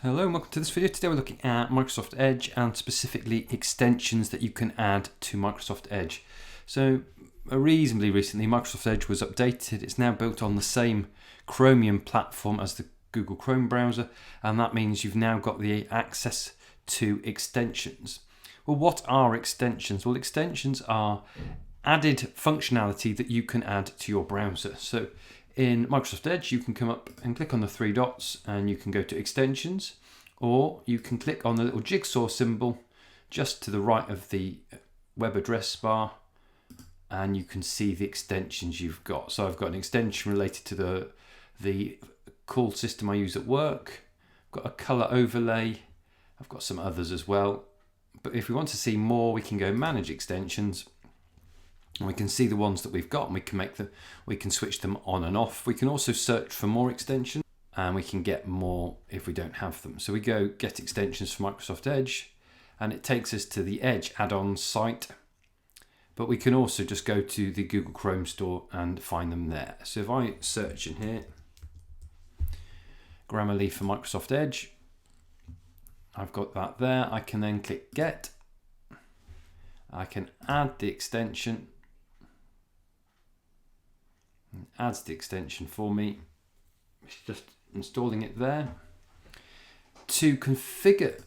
Hello and welcome to this video. Today we're looking at Microsoft Edge and specifically extensions that you can add to Microsoft Edge. So reasonably recently Microsoft Edge was updated. It's now built on the same Chromium platform as the Google Chrome browser, and that means you've now got the access to extensions. Well, what are extensions? Well, extensions are added functionality that you can add to your browser. So in Microsoft Edge, you can come up and click on the three dots and you can go to extensions, or you can click on the little jigsaw symbol just to the right of the web address bar and you can see the extensions you've got. So I've got an extension related to the call system I use at work. I've got a color overlay. I've got some others as well. But if we want to see more, we can go manage extensions. And we can see the ones that we've got and we can switch them on and off. We can also search for more extensions and we can get more if we don't have them. So we go get extensions for Microsoft Edge and it takes us to the Edge add-ons site. But we can also just go to the Google Chrome store and find them there. So if I search in here, Grammarly for Microsoft Edge, I've got that there. I can then click get. I can add the extension. It adds the extension for me. It's just installing it there. To configure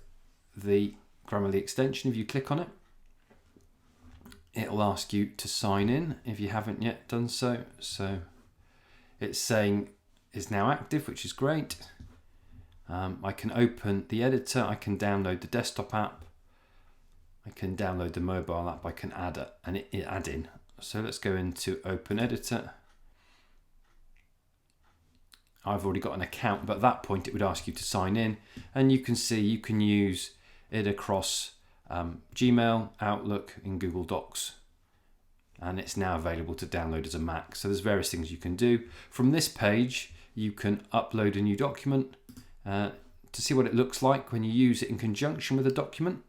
the Grammarly extension, if you click on it, it'll ask you to sign in if you haven't yet done so. So it's saying is now active, which is great. I can open the editor, I can download the desktop app, I can download the mobile app, I can add an add-in. So let's go into Open Editor. I've already got an account, but at that point it would ask you to sign in, and you can see you can use it across Gmail, Outlook, and Google Docs, and it's now available to download as a Mac. So there's various things you can do. From this page, you can upload a new document to see what it looks like when you use it in conjunction with a document.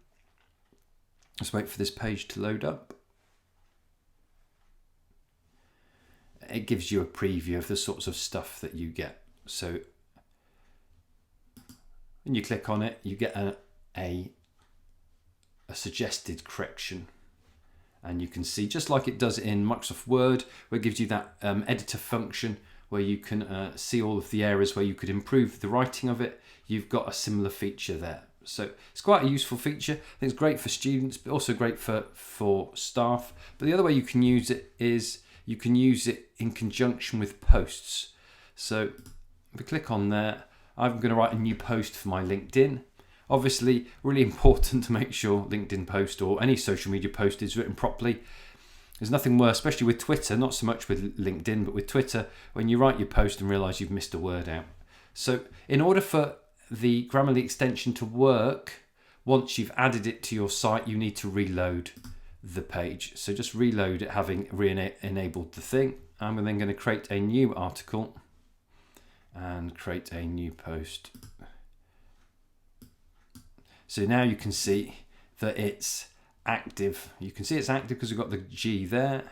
Let's wait for this page to load up. It gives you a preview of the sorts of stuff that you get. So when you click on it, you get a suggested correction. And you can see, just like it does in Microsoft Word, where it gives you that editor function where you can see all of the areas where you could improve the writing of it. You've got a similar feature there. So it's quite a useful feature. I think it's great for students, but also great for staff. But the other way you can use it is you can use it in conjunction with posts. So if we click on there, I'm going to write a new post for my LinkedIn. Obviously, really important to make sure LinkedIn post or any social media post is written properly. There's nothing worse, especially with Twitter, not so much with LinkedIn, but with Twitter, when you write your post and realise you've missed a word out. So in order for the Grammarly extension to work, once you've added it to your site, you need to reload the page. So just reload it, having re-enabled the thing. I'm then going to create a new article and create a new post. So now you can see that it's active. You can see it's active because we've got the G there.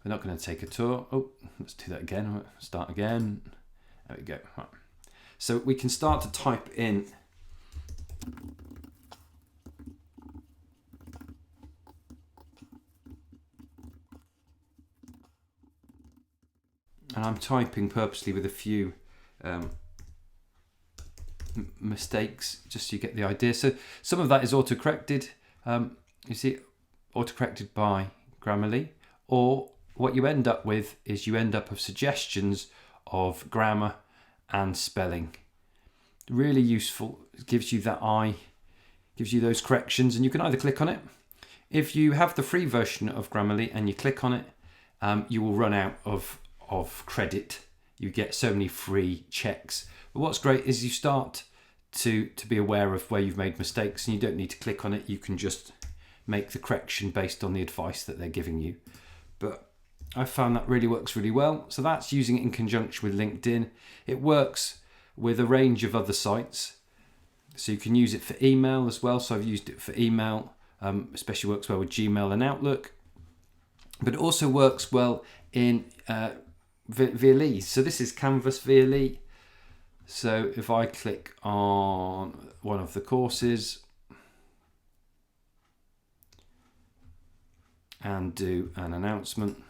We're not going to take a tour. Oh, let's do that again. Start again. There we go. Right. So we can start to type in and I'm typing purposely with a few mistakes just so you get the idea. So some of that is autocorrected. You see, autocorrected by Grammarly, or what you end up with is you end up with suggestions of grammar and spelling. Really useful. It gives you that gives you those corrections, and you can either click on it. If you have the free version of Grammarly and you click on it, you will run out of credit. You get so many free checks. But what's great is you start to be aware of where you've made mistakes, and you don't need to click on it. You can just make the correction based on the advice that they're giving you. But I found that really works really well. So that's using it in conjunction with LinkedIn. It works with a range of other sites. So you can use it for email as well. So I've used it for email, especially works well with Gmail and Outlook. But it also works well in VLE. So this is Canvas VLE. So if I click on one of the courses and do an announcement,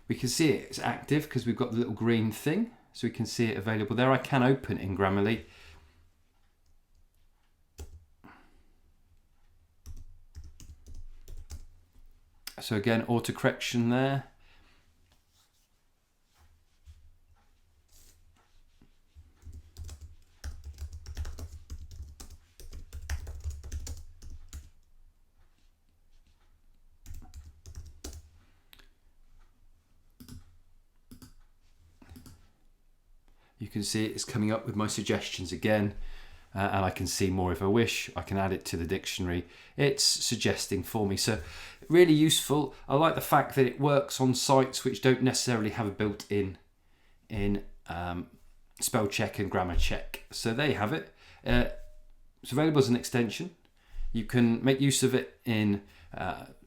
we can see it's active because we've got the little green thing, so we can see it available there. I can open it in Grammarly. So again, autocorrection there. You can see it's coming up with my suggestions again, and I can see more if I wish. I can add it to the dictionary. It's suggesting for me, so really useful. I like the fact that it works on sites which don't necessarily have a built-in spell check and grammar check. So there you have it. It's available as an extension. You can make use of it in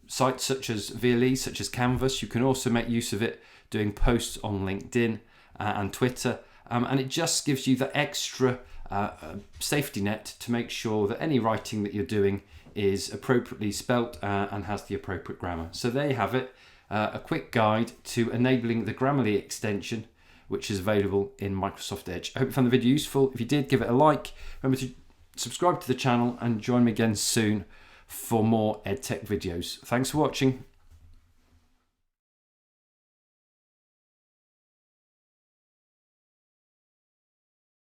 sites such as VLE, such as Canvas. You can also make use of it doing posts on LinkedIn and Twitter. And it just gives you the extra safety net to make sure that any writing that you're doing is appropriately spelt and has the appropriate grammar. So there you have it, a quick guide to enabling the Grammarly extension, which is available in Microsoft Edge. I hope you found the video useful. If you did, give it a like. Remember to subscribe to the channel and join me again soon for more EdTech videos. Thanks for watching.